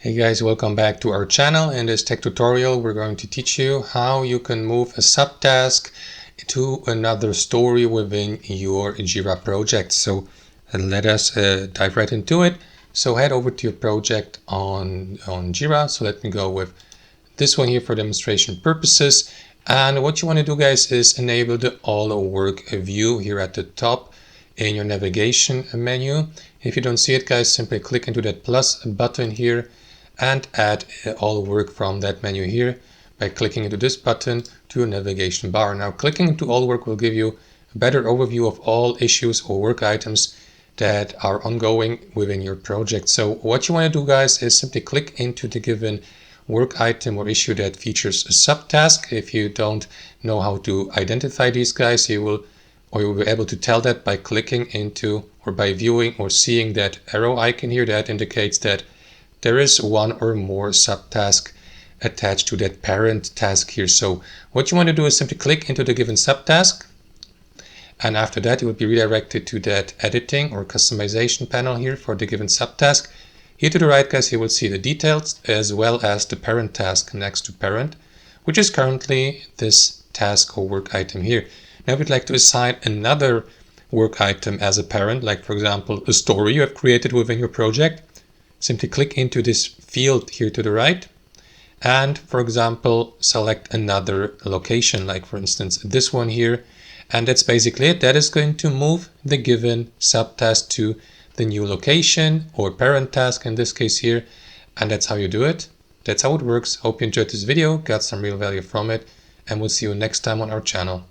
Hey guys, welcome back to our channel. In this tech tutorial, we're going to teach you how you can move a subtask to another story within your Jira project. So let us dive right into it. So head over to your project on Jira. So let me go with this one here for demonstration purposes. And what you want to do, guys, is enable the all work view here at the top in your navigation menu. If you don't see it, guys, simply click into that plus button here and add all work from that menu here by clicking into this button to your navigation bar. Now, clicking into all work will give you a better overview of all issues or work items that are ongoing within your project. So what you want to do, guys, is simply click into the given work item or issue that features a subtask. If you don't know how to identify these guys, you'll be able to tell that by clicking into or by viewing or seeing that arrow icon here that indicates that there is one or more subtask attached to that parent task here. So what you want to do is simply click into the given subtask, and after that you will be redirected to that editing or customization panel here for the given subtask. Here to the right, guys, you will see the details as well as the parent task next to parent, which is currently this task or work item here. Now we'd like to assign another work item as a parent, like for example a story you have created within your project. Simply click into this field here to the right and, for example, select another location, like for instance this one here, and that's basically it. That is going to move the given subtask to the new location or parent task in this case here, and that's how you do it. That's how it works. Hope you enjoyed this video, got some real value from it, and we'll see you next time on our channel.